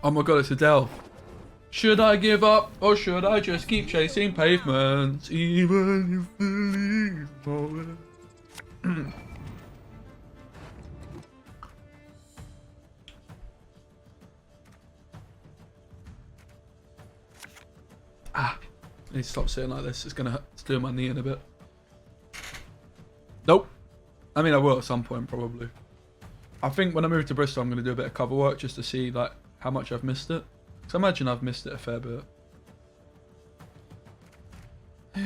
Oh my god, it's Adele. Should I give up or should I just keep chasing pavements? Even if believe for it. I need to stop sitting like this. It's gonna do my knee in a bit. Nope. I mean, I will at some point probably. I think when I move to Bristol, I'm gonna do a bit of cover work just to see like how much I've missed it. Because I imagine I've missed it a fair bit. Do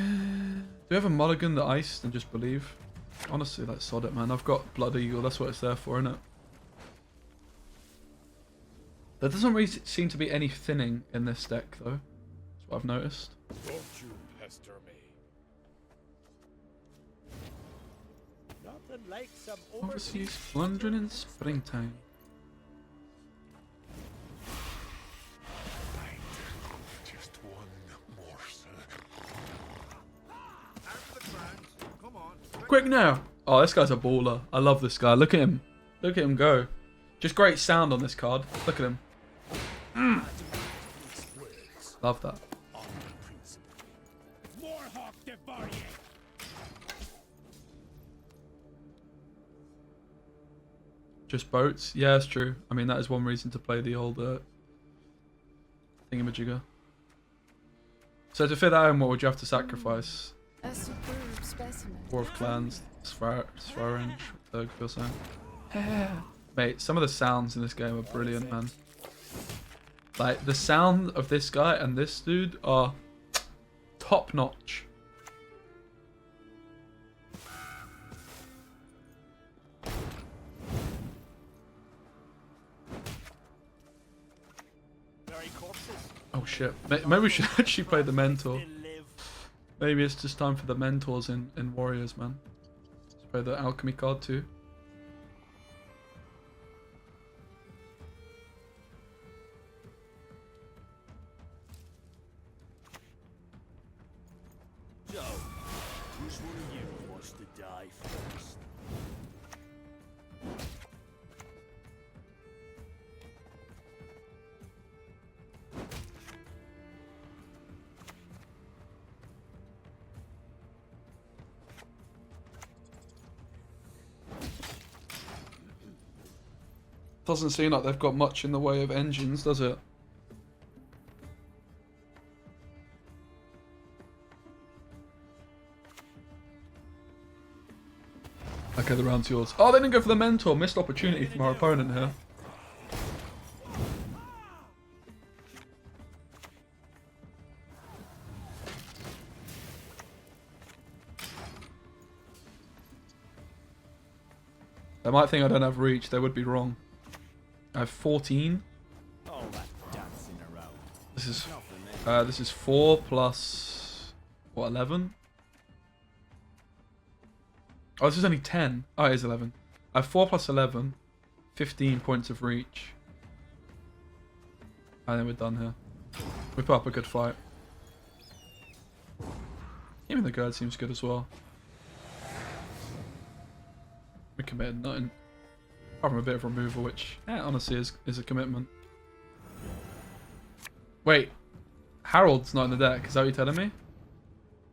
you have a mulligan that iced and just believe? Honestly, like sod it, man. I've got Blood Eagle. That's what it's there for, innit? There doesn't really seem to be any thinning in this deck, though. That's what I've noticed. Don't you pester me. Nothing like some Overseas plundering in springtime. Just one morsel. Come on. Quick now! Oh, this guy's a baller. I love this guy. Look at him. Look at him go. Just great sound on this card. Look at him. Love that. Just boats? Yeah, it's true. I mean, that is one reason to play the old thingamajigger. So to fit that in, what would you have to sacrifice? A superb specimen. War of Clans, Swearing, feel saying. Mate, some of the sounds in this game are brilliant, man. Like, the sound of this guy and this dude are top notch. Oh shit. Maybe we should actually play the Mentor. Maybe it's just time for the Mentors in Warriors, man. Let's play the Alchemy card too. So, which one of you wants to die first? Doesn't seem like they've got much in the way of engines, does it? Okay, the round's yours. Oh, they didn't go for the Mentor. Missed opportunity from our opponent here. They might think I don't have reach. They would be wrong. I have 14. All that dancing around. This is 4 plus what, 11? Oh, this is only 10. Oh, it is 11. I have 4 plus 11, 15 points of reach. And then we're done here. We put up a good fight. Even the guard seems good as well. We committed nothing. Apart from a bit of removal, which honestly is a commitment. Wait, Harold's not in the deck. Is that what you're telling me?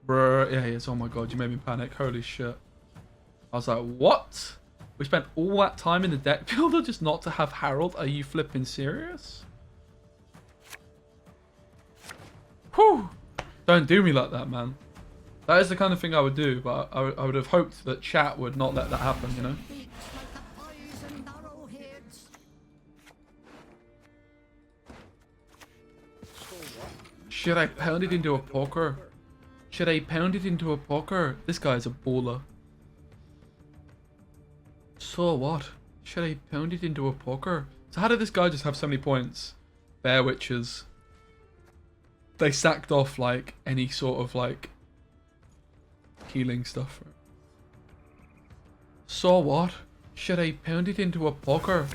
Bruh, yeah, he is. Oh my god, you made me panic. Holy shit. I was like, what? We spent all that time in the deck builder just not to have Harold? Are you flipping serious? Whew. Don't do me like that, man. That is the kind of thing I would do, but I would have hoped that chat would not let that happen, you know? Should I pound it into a poker? Should I pound it into a poker? This guy's a baller. So what? Should I pound it into a poker? So how did this guy just have so many points? Bear Witches. They sacked off like any sort of like healing stuff. So what? Should I pound it into a poker?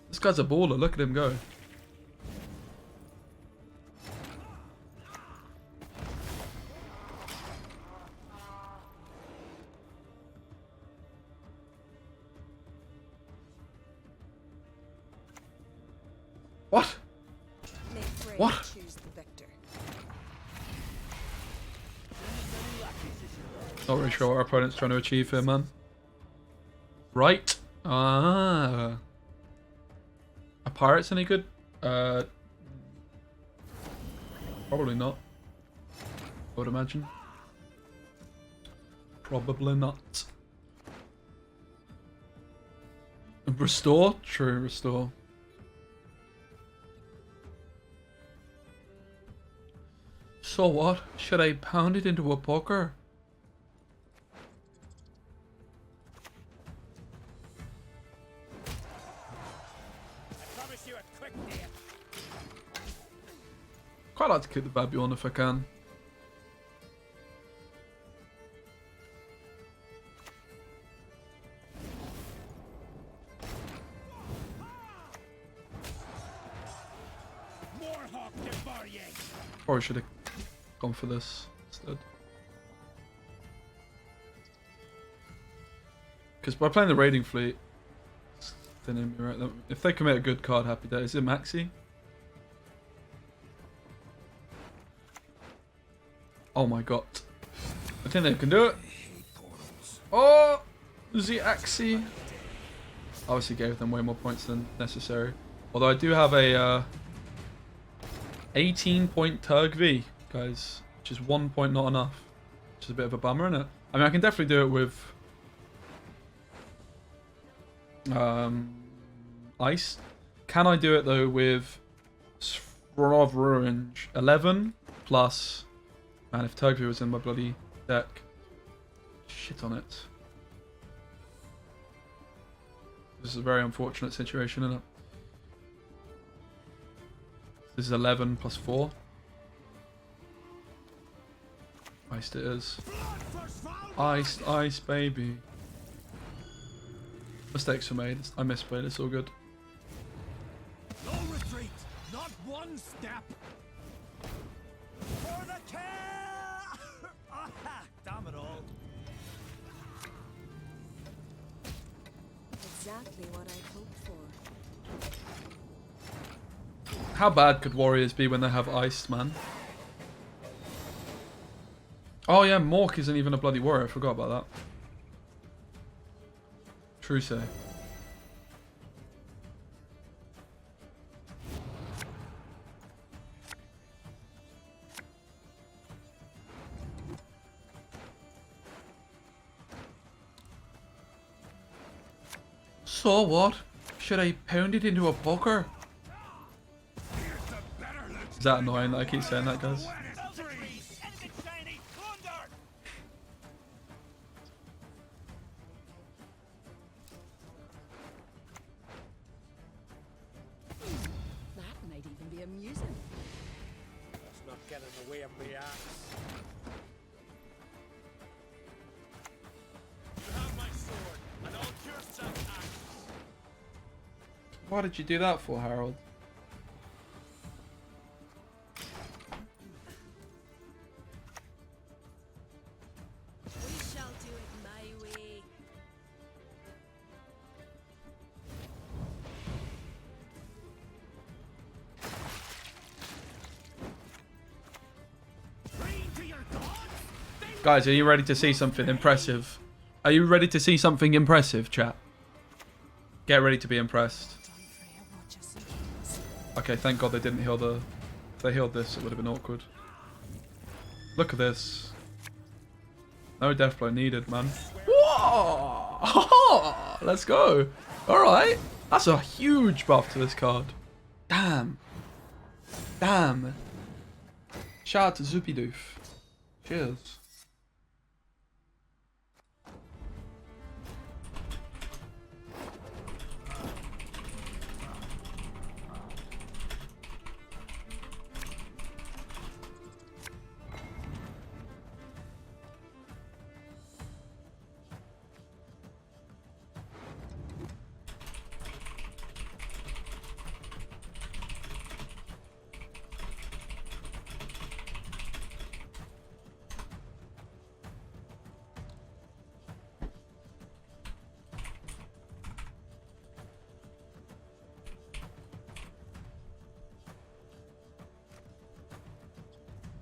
This guy's a baller. Look at him go. What? May Frey What? choose the victor. Not really sure what our opponent's trying to achieve here, man. Right. Ah. Are pirates any good? Probably not. I would imagine. Probably not. Restore? True, restore. So what? Should I pound it into a poker? I promise you a quick death. Quite like to keep the baby on if I can. Probably should have gone for this instead. Because by playing the raiding fleet, they need me right. If they commit a good card, happy day. Is it Maxi? Oh my god. I think they can do it. Oh! The Axie. Obviously gave them way more points than necessary. Although I do have a 18-point Turg V, guys. Which is 1 point not enough. Which is a bit of a bummer, isn't it? I mean, I can definitely do it with Ice. Can I do it though with Srovruinge 11 plus... Man, if Turg V was in my bloody deck. Shit on it. This is a very unfortunate situation, isn't it? This is 11 plus 4. Iced it is. Iced, ice, baby. Mistakes were made. I misplayed. It's all good. No retreat, not one step. For the kill! Damn it all. Exactly what I hoped for. How bad could warriors be when they have iced, man? Oh yeah, Mork isn't even a bloody warrior. I forgot about that. True say. So what? Should I pound it into a poker? Is that annoying that I keep saying that, guys? That might even be amusing. That's not getting in the way of me axe. You have my sword, and I'll cure some axes. Why did you do that for, Harold? We shall do it my way. Guys, are you ready to see something impressive? Are you ready to see something impressive, chat? Get ready to be impressed. Okay, thank God they didn't heal the... If they healed this, it would have been awkward. Look at this. No death blow needed, man. Whoa! Let's go. Alright. That's a huge buff to this card. Damn. Damn. Shout out to Zoopy Cheers.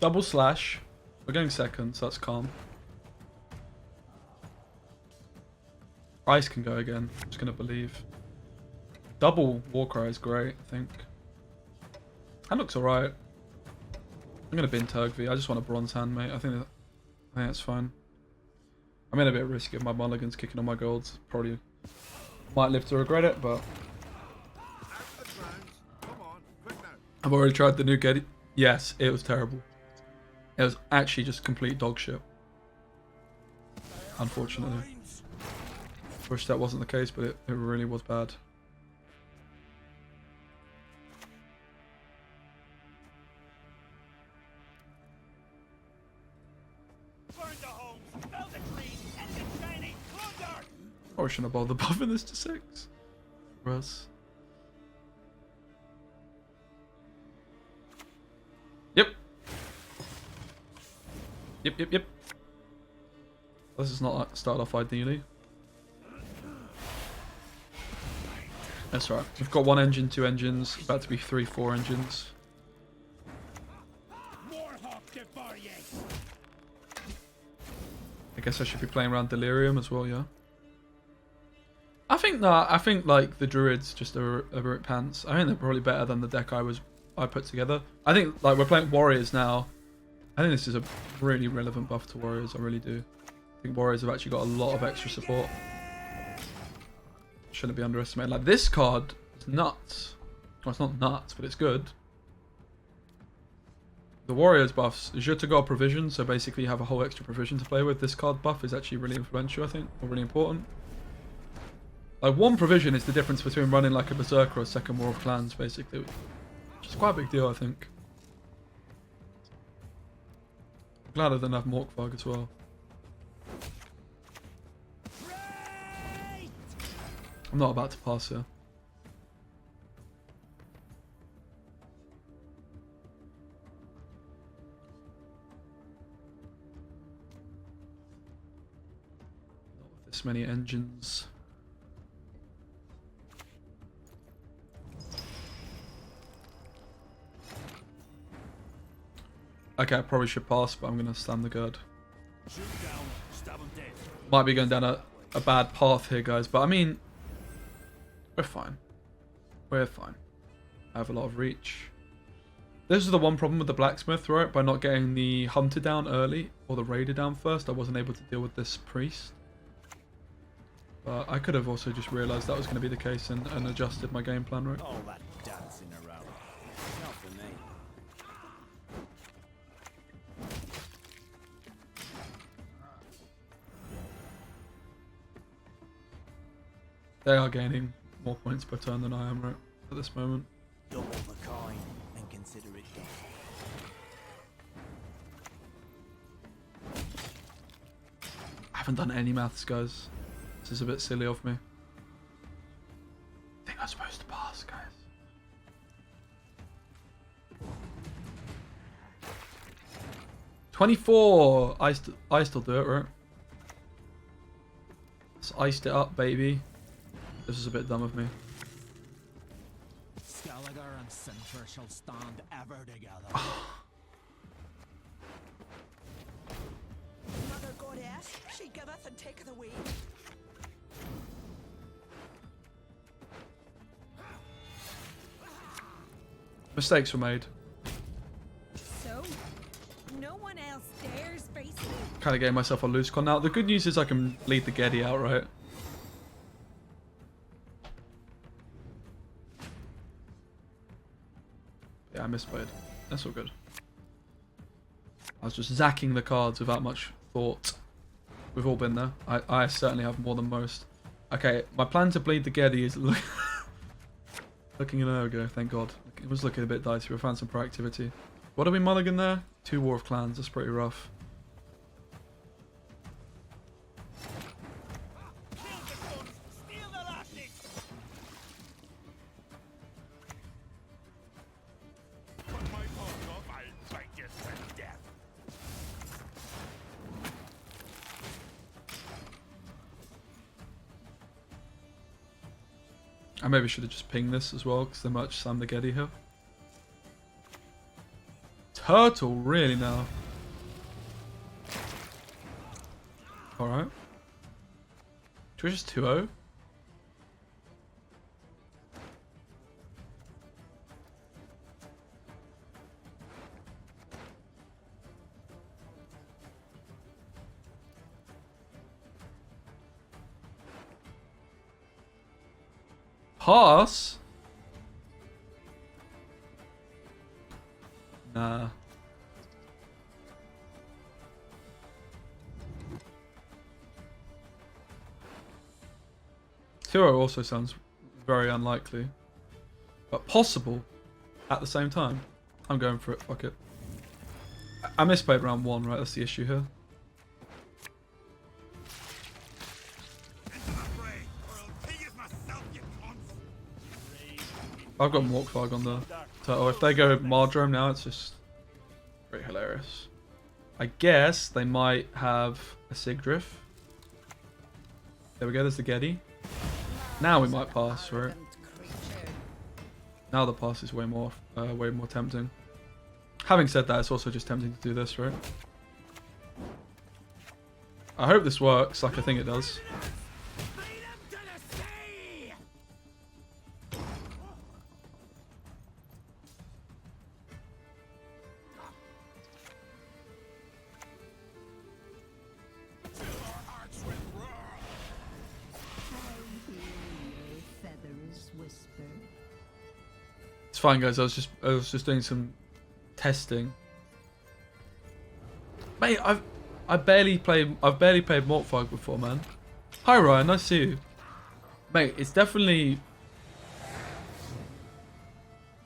Double slash. We're going second, so that's calm. Ice can go again. I'm just going to believe. Double Warcry is great, I think. That looks alright. I'm going to bin Turgvi. I just want a bronze hand, mate. I think that's fine. I'm in a bit risky with my mulligans kicking on my golds. Probably might live to regret it, but... After the crowns. Come on, quick now. I've already tried the new Getty. Yes, it was terrible. It was actually just complete dog shit. Unfortunately. Wish that wasn't the case, but it really was bad. Or shouldn't have bothered buffing this to 6. Russ. Yep. Yep. This is not started off ideally. That's right. We've got 1 engine, 2 engines, about to be 3, 4 engines. I guess I should be playing around Delirium as well, yeah. I think like the Druids just are a bit pants. I think they're probably better than the deck I put together. I think like we're playing Warriors now. I think this is a really relevant buff to Warriors. I really do. I think Warriors have actually got a lot of extra support. Shouldn't be underestimated. Like this card is nuts. Well, it's not nuts, but it's good. The Warriors buffs is to go provision, so basically you have a whole extra provision to play with. This card buff is actually really influential, I think, or really important. Like 1 provision is the difference between running like a Berserker or a second War of Clans, basically. Which is quite a big deal, I think. I'm glad I didn't have Morkvarg as well. I'm not about to pass here. Not with this many engines. Okay, I probably should pass, but I'm going to stand the guard. Might be going down a bad path here, guys, but I mean, we're fine. We're fine. I have a lot of reach. This is the one problem with the blacksmith, right? By not getting the hunter down early, or the raider down first, I wasn't able to deal with this priest. But I could have also just realised that was going to be the case and adjusted my game plan, right? All that dancing around. Not for me. They are gaining more points per turn than I am, right? At this moment. Double the coin and consider it done. I haven't done any maths, guys. This is a bit silly of me. I think I'm supposed to pass, guys. $24! I still do it, right? Let's iced it up, baby. This is a bit dumb of me. Skellige and Sinter shall stand ever together. Mother goddess, she giveth and taketh away. Mistakes were made. So, no one else dares face me. Kind of gave myself a loose con. Now, the good news is I can lead the Getty out, right? Yeah, I misplayed. That's all good. I was just zacking the cards without much thought. We've all been there. I certainly have more than most. Okay, my plan to bleed the Getty is looking an hour ago, thank God. It was looking a bit dicey. We found some proactivity. What do we mulligan there? 2 War of Clans. That's pretty rough. I maybe should have just pinged this as well, because they might slam the Getty here. turtle, really now? Alright. Should we just 2-0? Pass? Nah. Hero also sounds very unlikely, but possible at the same time. I'm going for it, fuck it. I misplayed round 1, right? That's the issue here. Into the fray, or I'll pig as myself, you cunts. I've got Morkfog on the turtle. If they go Mardrome now, it's just very hilarious. I guess they might have a Sigdriff. There we go, there's the Getty. Now we might pass, right? Now the pass is way more tempting. Having said that, it's also just tempting to do this, right? I hope this works like I think it does. It's fine, guys. I was just doing some testing. Mate, I've barely played Mortfog before, man. Hi Ryan, nice to see you. Mate, it's definitely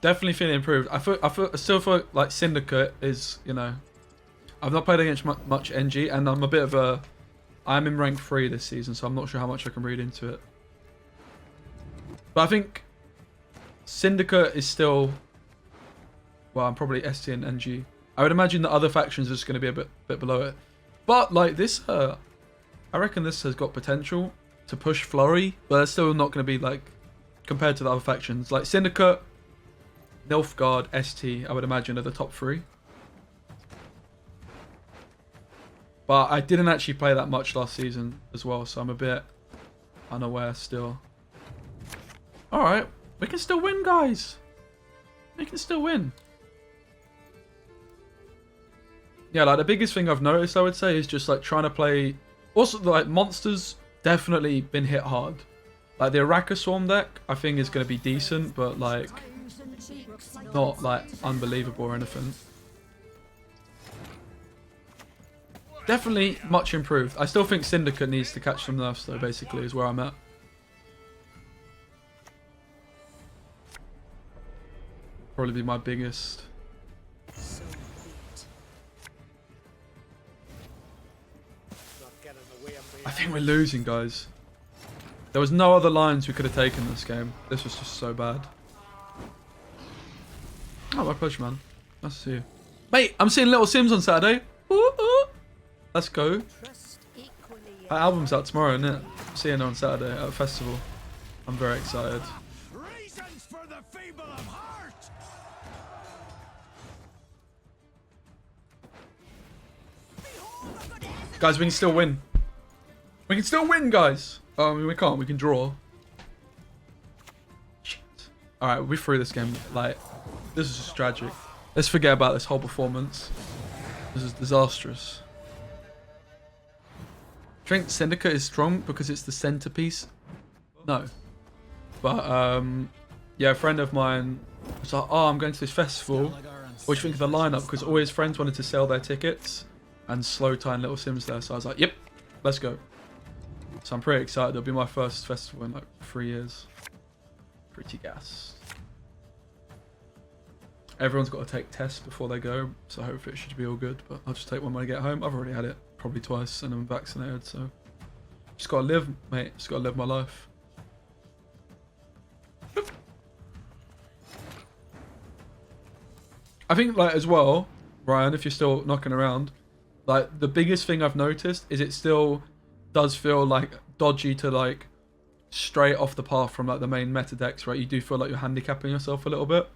feeling improved. I still feel like Syndicate is, you know, I've not played against much NG, and I'm in rank 3 this season, so I'm not sure how much I can read into it. But I think Syndicate is still, well, I'm probably ST and NG. I would imagine the other factions are just going to be a bit below it. But like this, I reckon this has got potential to push Flurry, but it's still not going to be like compared to the other factions. Like Syndicate, Nilfgaard, ST, I would imagine are the top 3. But I didn't actually play that much last season as well, so I'm a bit unaware still. Alright, we can still win, guys. We can still win. Yeah, like the biggest thing I've noticed, I would say, is just like trying to play. Also, like monsters definitely been hit hard. Like the Araka Swarm deck, I think is going to be decent, but like not like unbelievable or anything. Definitely much improved. I still think Syndicate needs to catch some nerfs though, basically, is where I'm at. Probably be my biggest. I think we're losing, guys. There was no other lines we could have taken this game. This was just so bad. Oh, my pleasure, man. Nice to see you. Mate, I'm seeing Little Sims on Saturday. Ooh, ooh. Let's go. Our album's out tomorrow, isn't it? I'm seeing her on Saturday at a festival. I'm very excited. Reasons for the feeble of heart. Guys, we can still win. We can still win, guys. I mean, we can't. We can draw. Shit. Alright, we're through this game. Like, this is just tragic. Let's forget about this whole performance. This is disastrous. Do you think Syndicate is strong because it's the centerpiece? No. But, yeah, a friend of mine was like, oh, I'm going to this festival. What do you think of the lineup? Because all his friends wanted to sell their tickets and slow time Little Sims there. So I was like, yep, let's go. So I'm pretty excited. It'll be my first festival in like 3 years. Pretty gassed. Everyone's got to take tests before they go, so hopefully it should be all good. But I'll just take one when I get home. I've already had it probably twice and I'm vaccinated, so just gotta live, mate. Just gotta live my life. I think, like, as well, Ryan, if you're still knocking around, like the biggest thing I've noticed is it still does feel like dodgy to like stray off the path from like the main meta decks, right? You do feel like you're handicapping yourself a little bit.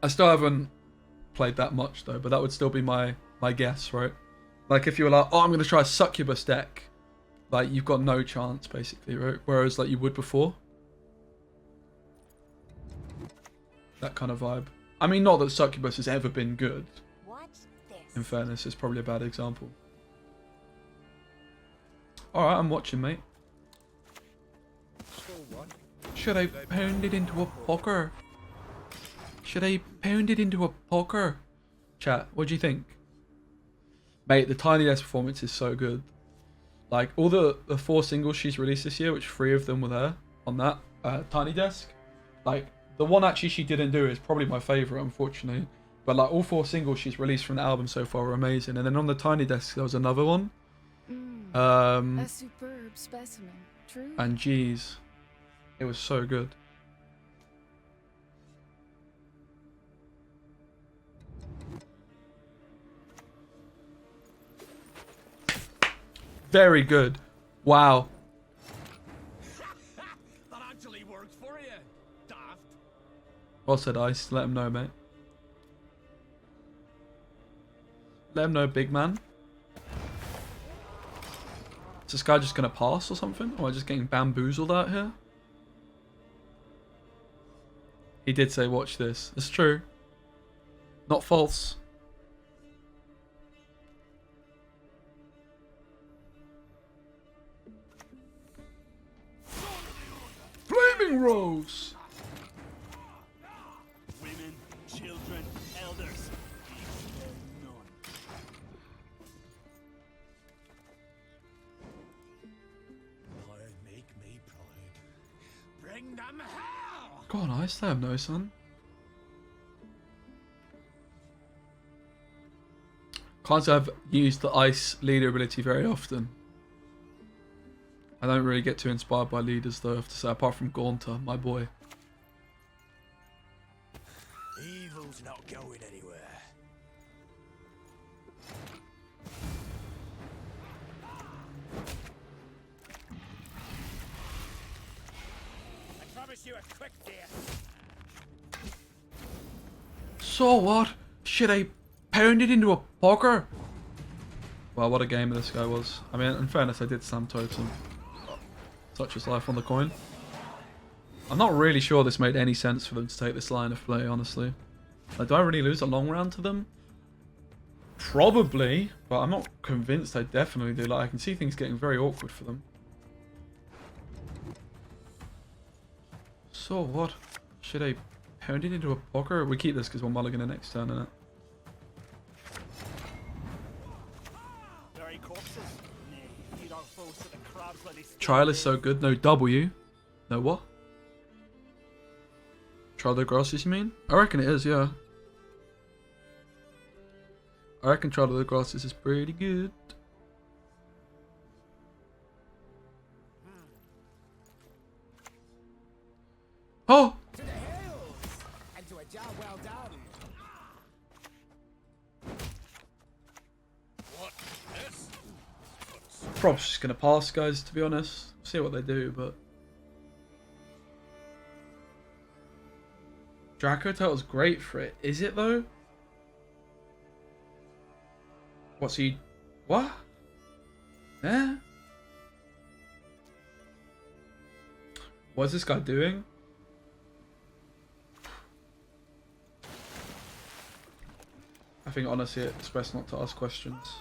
I still haven't played that much though, but that would still be my guess, right? Like if you were like, oh, I'm gonna try a succubus deck, like you've got no chance basically, right? Whereas like you would before. That kind of vibe. I mean, not that succubus has ever been good. Watch this. In fairness, it's probably a bad example. Alright, I'm watching, mate. So what? Should I pound it into a poker? Should I pound it into a poker? Chat, what do you think? Mate, the Tiny Desk performance is so good. Like, all the 4 singles she's released this year, which 3 of them were there on that Tiny Desk. Like, the one actually she didn't do is probably my favourite, unfortunately. But like, all 4 singles she's released from the album so far are amazing. And then on the Tiny Desk, there was another one. A superb specimen. True. And geez, it was so good. Very good. Wow. That actually worked for you, daft. Well said, Ice. Let him know, mate. Let him know, big man. Is this guy just going to pass or something? Or am I just getting bamboozled out here? He did say, watch this. It's true. Not false. Flaming Rose! Women, children, elders. Equal none. Pride make me proud. Bring them hell! Go on, Ice. Let him know, son. Can't say I've used the Ice leader ability very often. I don't really get too inspired by leaders though, I have to say, apart from Gaunter, my boy. Evil's not going anywhere. I promise you a quick death. So what? Should I pound it into a poker? Well, what a game this guy was. I mean, in fairness, I did Sam Totem. Such is life on the coin. I'm not really sure this made any sense for them to take this line of play, honestly. Like, do I really lose a long round to them? Probably, but I'm not convinced I definitely do. Like, I can see things getting very awkward for them. So what? Should I pound it into a poker? We keep this because we're mulligan the next turn, innit? Very corpses. Nay, feed our foes to the crabs when they Trial is so good. No W. No what? Trial of the Grasses, you mean? I reckon it is, yeah. I reckon Trial of the Grasses is pretty good. Oh! To the hills and to a job well done. What? This? Probably just gonna pass, guys, to be honest. See what they do, but... Draco Turtle's great for it. Is it, though? What's he... What? Yeah? What is this guy doing? I think, honestly, it's best not to ask questions.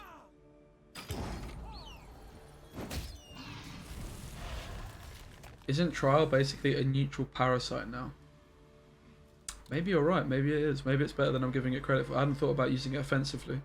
Isn't Trial basically a neutral parasite now? Maybe you're right, maybe it is. Maybe it's better than I'm giving it credit for. I hadn't thought about using it offensively.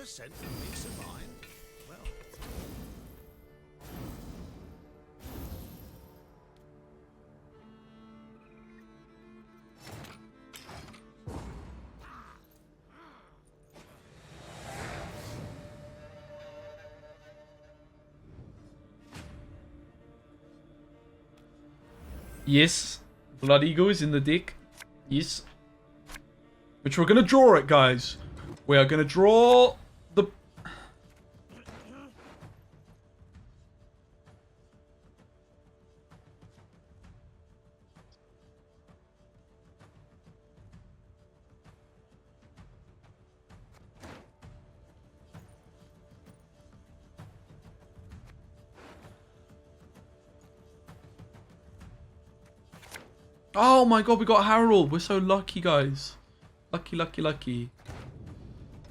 % for peace of mind? Well, Yes. Blood Eagle is in the deck. Yes. Which we're going to draw it, guys. We are going to draw the... Oh my god, we got Harold. We're so lucky, guys. Lucky, lucky, lucky.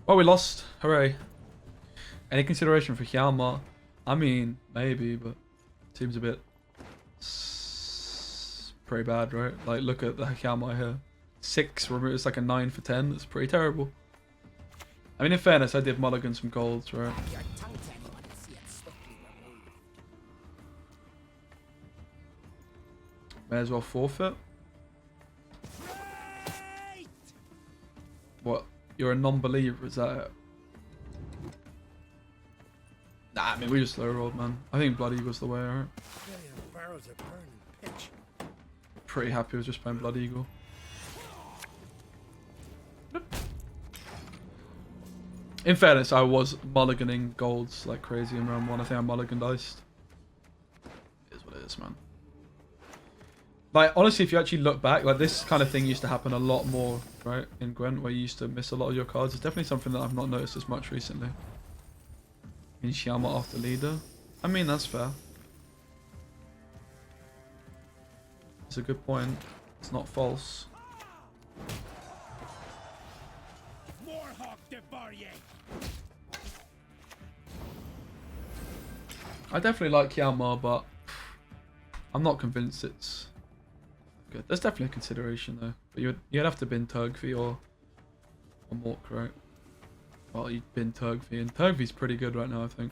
Well, we lost. Hooray. Any consideration for Hjalmar? I mean, maybe, but seems a bit pretty bad, right? Like, look at the Hjalmar here. 6 remove. It's like a 9 for 10. That's pretty terrible. I mean, in fairness, I did mulligan some golds, right? Your tongue to anyone and see it swiftly removed. May as well forfeit. What? You're a non-believer, is that it? Nah, I mean, we just slow rolled, man. I think Blood Eagle's the way, right? Barrels of burning pitch. Pretty happy with just playing Blood Eagle. In fairness, I was mulliganing golds like crazy in round 1. I think I mulliganed iced. It is what it is, man. Like, honestly, if you actually look back, like, this kind of thing used to happen a lot more, right, in Gwent, where you used to miss a lot of your cards. It's definitely something that I've not noticed as much recently. In Hjalmar after leader. I mean, that's fair. It's a good point. It's not false. I definitely like Hjalmar, but I'm not convinced it's good. There's definitely a consideration though. But you'd have to bin Turgvi or Mork, right? Well, you'd bin Turgvi, and Turgvi's pretty good right now, I think.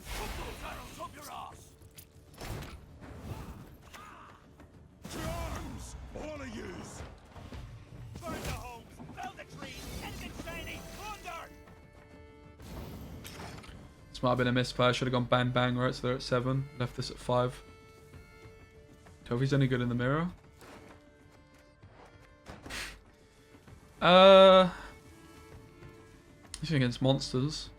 This might have been a misplay. I should have gone bang bang, right? So they're at 7. Left this at 5. Tovi's only good in the mirror. He's against monsters.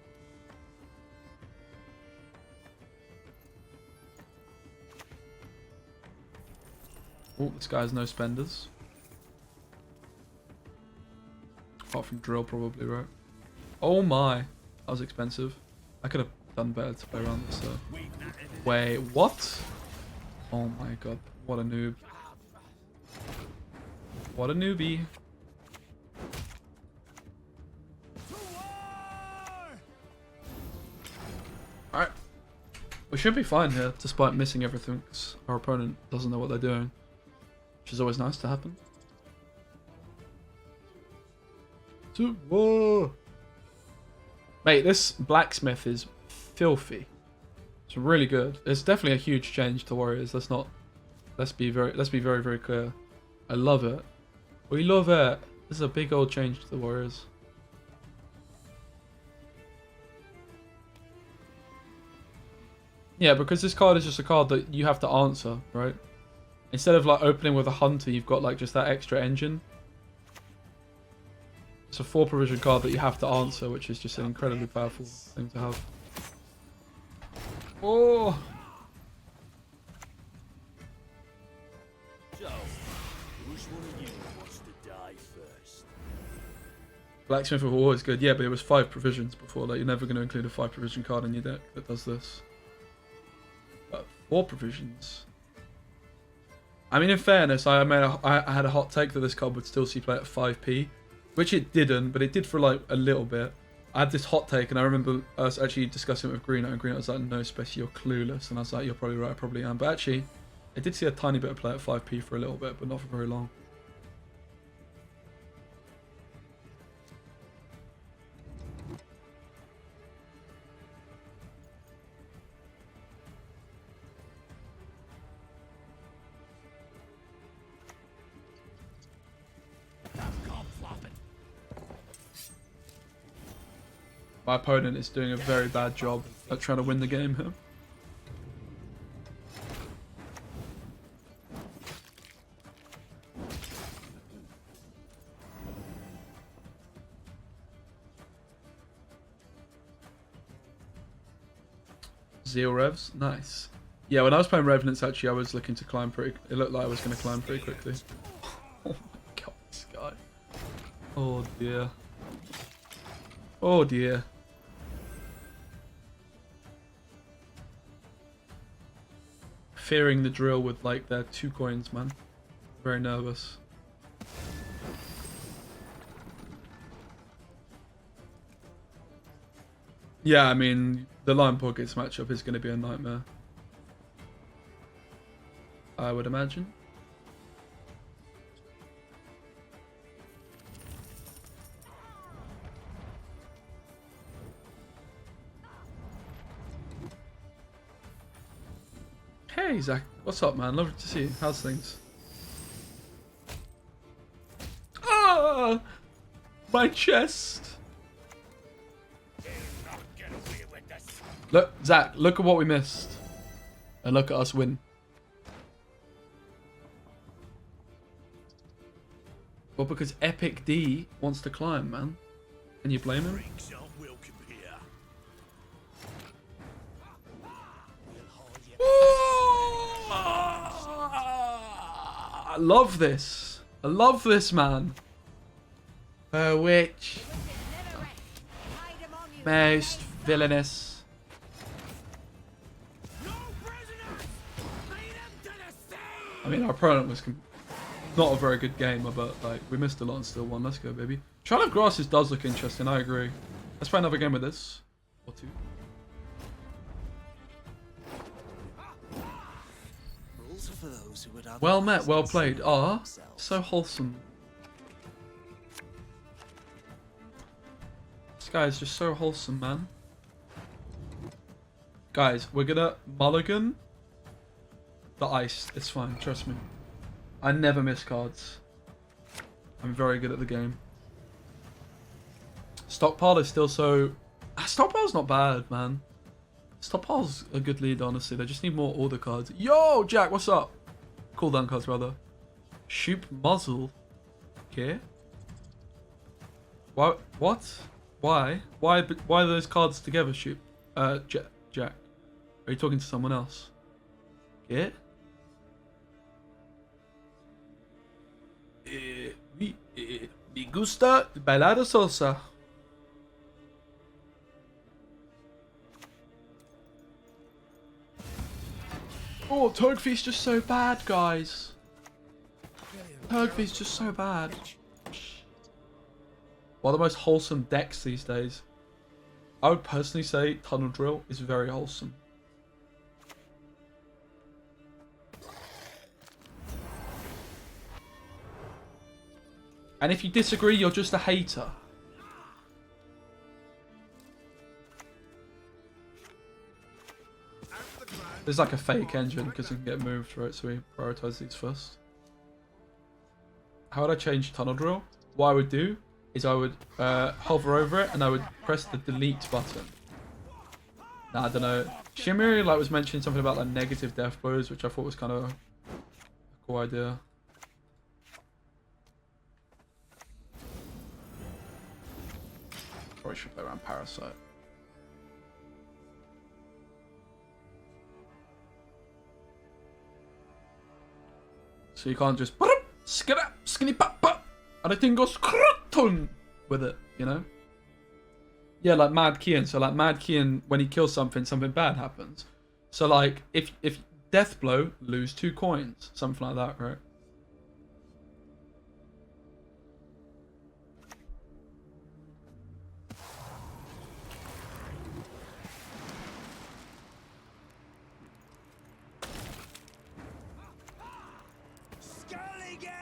Oh, this guy has no spenders. Apart from drill, probably, right? Oh my. That was expensive. I could have done better to play around this, though. Wait, what? Oh my god. What a noob. What a newbie. Alright. We should be fine here, despite missing everything, because our opponent doesn't know what they're doing. Which is always nice to happen. To war! Mate, this blacksmith is filthy. It's really good. It's definitely a huge change to warriors. Let's be very, very clear. I love it. We love it. This is a big old change to the warriors. Yeah, because this card is just a card that you have to answer, right? Instead of like opening with a hunter, you've got like just that extra engine. It's a 4 provision card that you have to answer, which is just an incredibly powerful thing to have. Oh! So, which one of you wants to die first? Blacksmith of War is good, yeah, but it was 5 provisions before. Like, you're never going to include a 5 provision card in your deck that does this. But 4 provisions. I mean, in fairness, I had a hot take that this card would still see play at 5p. Which it didn't, but it did for like a little bit. I had this hot take, and I remember us actually discussing it with Greeno, and Greeno was like, no, Speci, you're clueless. And I was like, you're probably right, I probably am. But actually, it did see a tiny bit of play at 5p for a little bit, but not for very long. My opponent is doing a very bad job at trying to win the game here. 0 revs. Nice. Yeah, when I was playing Revenants, actually, I was looking to climb pretty... It looked like I was going to climb pretty quickly. Oh my god, this guy. Oh dear. Oh dear. Fearing the drill with, like, their 2 coins, man. Very nervous. Yeah, I mean, the Lion Pockets matchup is going to be a nightmare. I would imagine. Hey, Zach. What's up, man? Lovely to see you. How's things? Ah! My chest! Look, Zach, look at what we missed. And look at us win. Well, because Epic D wants to climb, man. Can you blame him? I love this. I love this, man. Witch. Most villainous. I mean, our opponent was not a very good game, but like we missed a lot and still won. Let's go, baby. Trial of Grasses does look interesting. I agree. Let's play another game with this. Or 2. Rules are for those who would Well met, otherwise well played. consider Ah, themselves. so wholesome. This guy is just so wholesome, man. Guys, we're gonna mulligan the ice. It's fine, trust me. I never miss cards. I'm very good at the game. Stockpile is still so... Stockpile's not bad, man. Stockpile's a good lead, honestly. They just need more order cards. Yo, Jack, what's up? Cooldown cards, rather. Shoop muzzle. Okay. Why? What? Why? Why are those cards together, Shoop? Jack. Are you talking to someone else? Yeah? Me gusta bailar salsa. Oh, Toadfee's just so bad, guys. Toadfee's just so bad. One of the most wholesome decks these days. I would personally say Tunnel Drill is very wholesome. And if you disagree, you're just a hater. There's like a fake engine because it can get moved, right? So we prioritize these first. How would I change Tunnel Drill? What I would do is I would hover over it and I would press the delete button. Nah, I don't know. Shimmery like was mentioning something about like negative death blows, which I thought was kind of a cool idea. Probably should play around Parasite. So you can't just skinny pop pop and the thing goes with it, you know? Yeah, like Mad Kian. So like Mad Kian, when he kills something, something bad happens. So like if Death Blow, lose 2 coins, something like that, right? Skellige!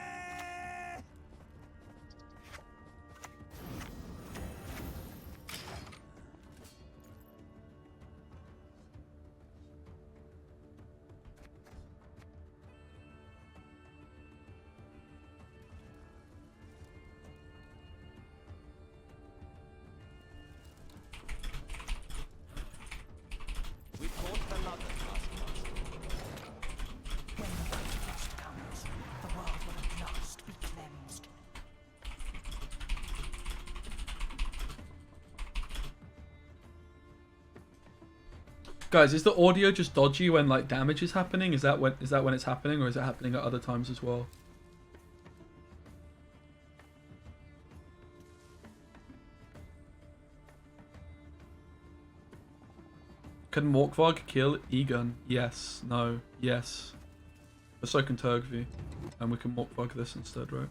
Guys, is the audio just dodgy when like damage is happening? Is that when it's happening, or is it happening at other times as well? Can Morkvarg kill Egon? Yes. No. Yes. But so can Turgvi. And we can Morkvarg this instead, right?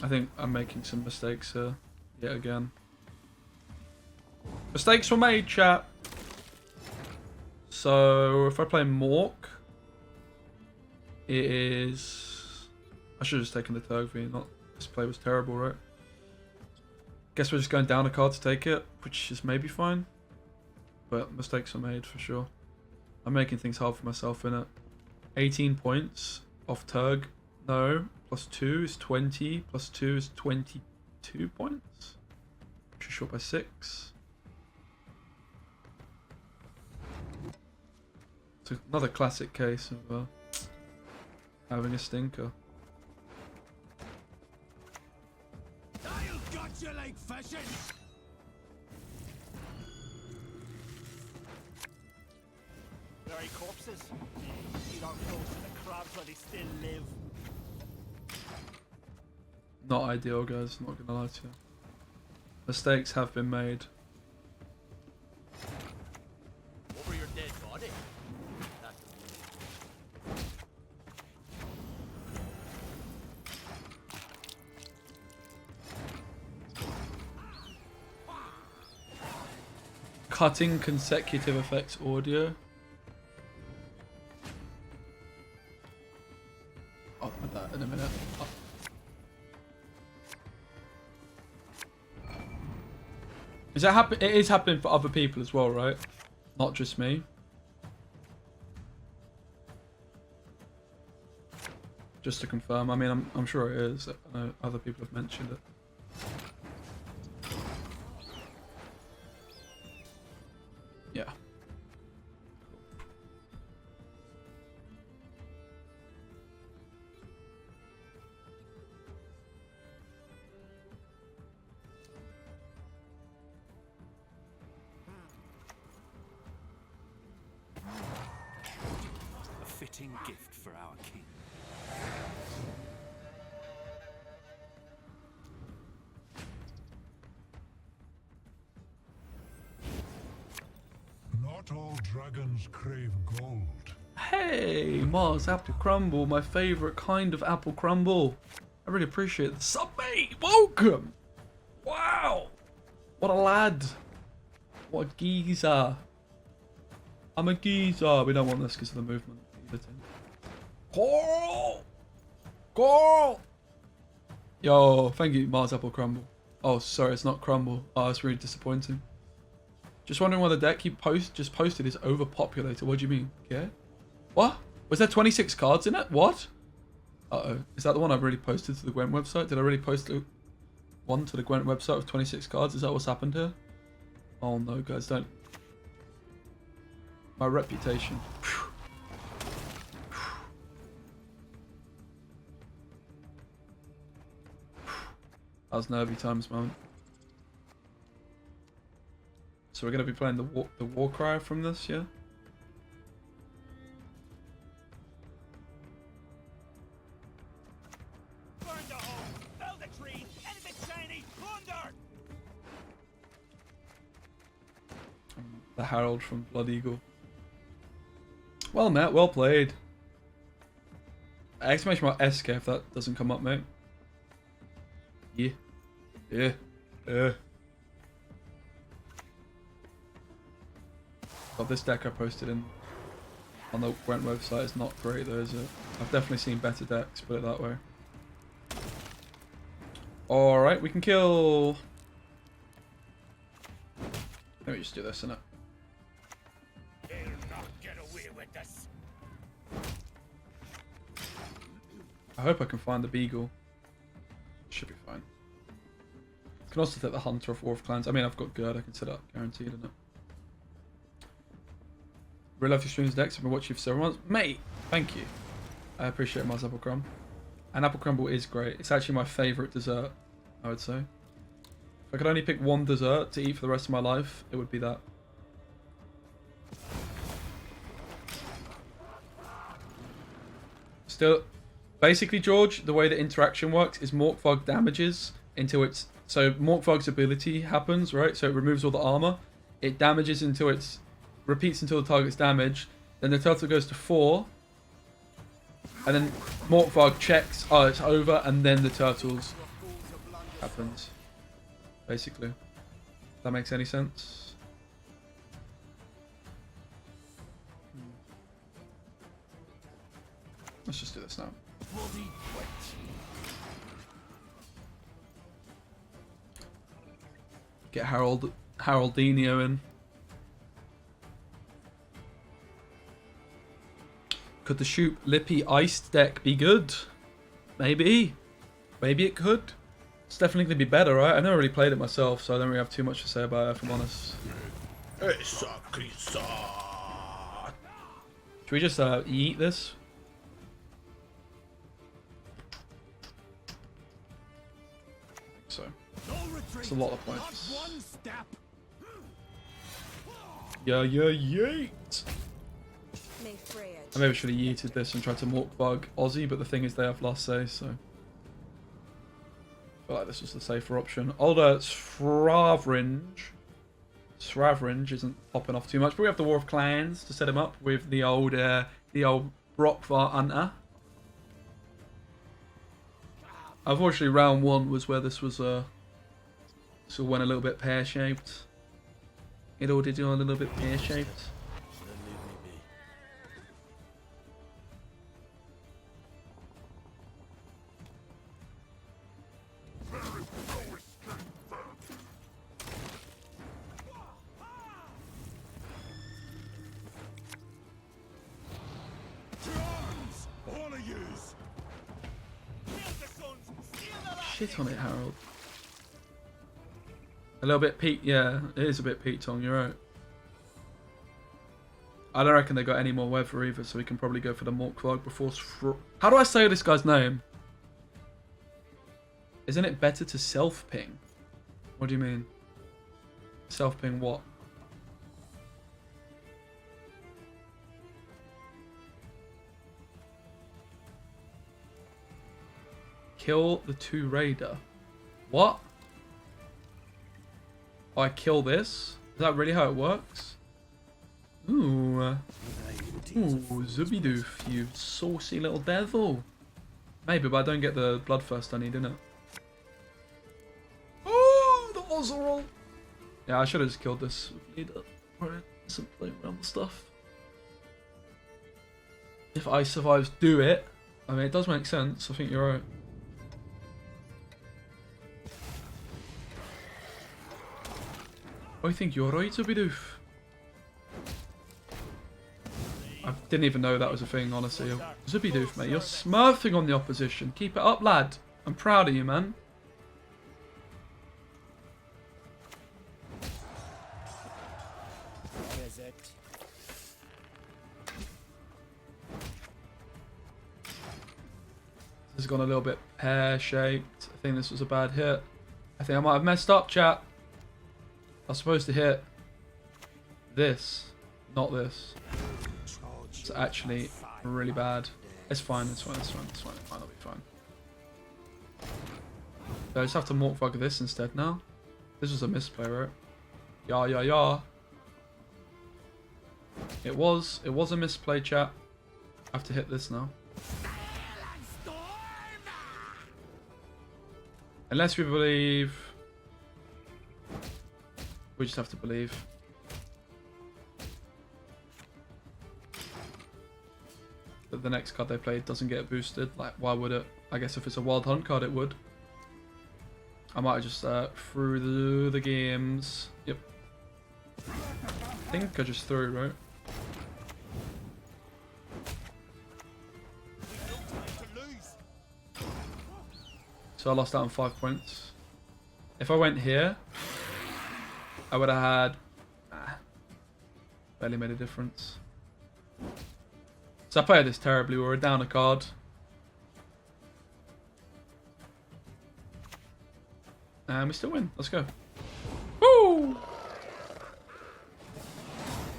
I think I'm making some mistakes here. Yet again. Mistakes were made, chat. So, if I play Mork, it is... I should have just taken the Turgvi, not... This play was terrible, right? Guess we're just going down a card to take it, which is maybe fine. But mistakes were made, for sure. I'm making things hard for myself, innit? 18 points off Turg. No. Plus 2 is 20. Plus 2 is 22 points. Which is short by 6. It's another classic case of having a stinker. I've got you like fishing. Very corpses. Feed our foes to the crabs while they still live. Not ideal, guys. Not gonna lie to you. Mistakes have been made. Over your dead body. That's Cutting consecutive effects audio. I'll put that in a minute. Oh. Is that happen? It is happening for other people as well, right? Not just me. Just to confirm. I mean, I'm sure it is. I know other people have mentioned it. Yeah. A fitting gift for our king. Not all dragons crave gold. Hey, Mars Apple Crumble, my favourite kind of apple crumble. I really appreciate the sub, mate. Welcome. Wow. What a lad. What a geezer. I'm a geezer. We don't want this because of the movement. Coral. Coral. Yo, thank you, Mars Apple Crumble. Oh, sorry, it's not Crumble. Oh, it's really disappointing. Just wondering why the deck you just posted is overpopulated. What do you mean? Yeah? What? Was there 26 cards in it? What? Uh-oh. Is that the one I've already posted to the Gwent website? Did I really post one to the Gwent website with 26 cards? Is that what's happened here? Oh no, guys, don't. My reputation. That was nervy times, man. So we're going to be playing the war cry from this, yeah? Burn the hole! Fell the tree! Anything shiny! Plunder! The Herald from Blood Eagle. Well met, well played. Exclamation mark SK if that doesn't come up, mate. Yeah. Yeah. Yeah. God, this deck I posted on the Gwent website is not great though, is it? I've definitely seen better decks, put it that way. Alright, we can kill... Let me just do this, innit? They'll not get away with this. I hope I can find the Beagle. Should be fine. Can also take the Hunter of War of Clans. I mean, I've got Gerd, I can set up guaranteed, innit? Really love your streams, Dex. I've been watching you for several months. Mate, thank you. I appreciate Mars Apple Crumb. And Apple Crumble is great. It's actually my favourite dessert, I would say. If I could only pick one dessert to eat for the rest of my life, it would be that. Still, basically, George, the way the interaction works is Morkvog damages until it's... So Morkvog's ability happens, right? So it removes all the armor. It damages until it's... Repeats until the target's damaged. Then the turtle goes to 4. And then Morkvog checks, oh, it's over, and then the turtles happens. Basically. If that makes any sense. Let's just do this now. Get Haroldinho in. Could the Shoop Lippy iced deck be good? Maybe. Maybe it could. It's definitely going to be better, right? I never really played it myself, so I don't really have too much to say about it, if I'm honest. Should we just eat this? So, it's a lot of points. Yeah, yeet! I maybe should have yeeted this and tried to Morkvog Aussie, but the thing is they have last say, so... I feel like this was the safer option. Older Sravringe isn't popping off too much, but we have the War of Clans to set him up with the old Brockvar Hunter. Unfortunately, round 1 was where this was so went a little bit pear-shaped. It all did a little bit pear-shaped. Shit on it, Harold. A little bit Pete, yeah, it is a bit Pete Tong, you're right. I don't reckon they got any more weather either, so we can probably go for the Morkvog before... How do I say this guy's name? Isn't it better to self-ping? What do you mean? Self-ping what? Kill the 2 raider. What? Oh, I kill this? Is that really how it works? Ooh. Ooh, Zubidoof, you saucy little devil. Maybe, but I don't get the bloodthirst I need, innit? Oh, the Ozerol. Yeah, I should have just killed this leader. Alright, some playing around with stuff. If Ice survives, do it. I mean, it does make sense. I think you're right. I think you're right, Zubidoof. I didn't even know that was a thing, honestly. Zubidoof, mate, you're smurfing on the opposition. Keep it up, lad. I'm proud of you, man. This has gone a little bit pear-shaped. I think this was a bad hit. I think I might have messed up, chat. I was supposed to hit this, not this. It's actually really bad. It's fine, it's fine, it's fine, it's fine. It might not be fine. So I just have to Morkvog this instead now. This was a misplay, right? Yeah. It was a misplay, chat. I have to hit this now. Unless we believe... We just have to believe. That the next card they play doesn't get boosted. Like, why would it? I guess if it's a Wild Hunt card, it would. I might have just threw the games. Yep. I think I just threw, right? So I lost out on 5 points. If I went here, I would have had... barely made a difference. So I played this terribly. We were down a card. And we still win. Let's go. Woo!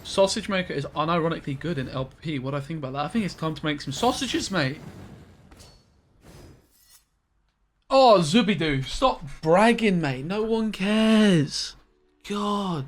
Sausage maker is unironically good in LP. What do I think about that? I think it's time to make some sausages, mate. Oh, Zubidoo. Stop bragging, mate. No one cares. God.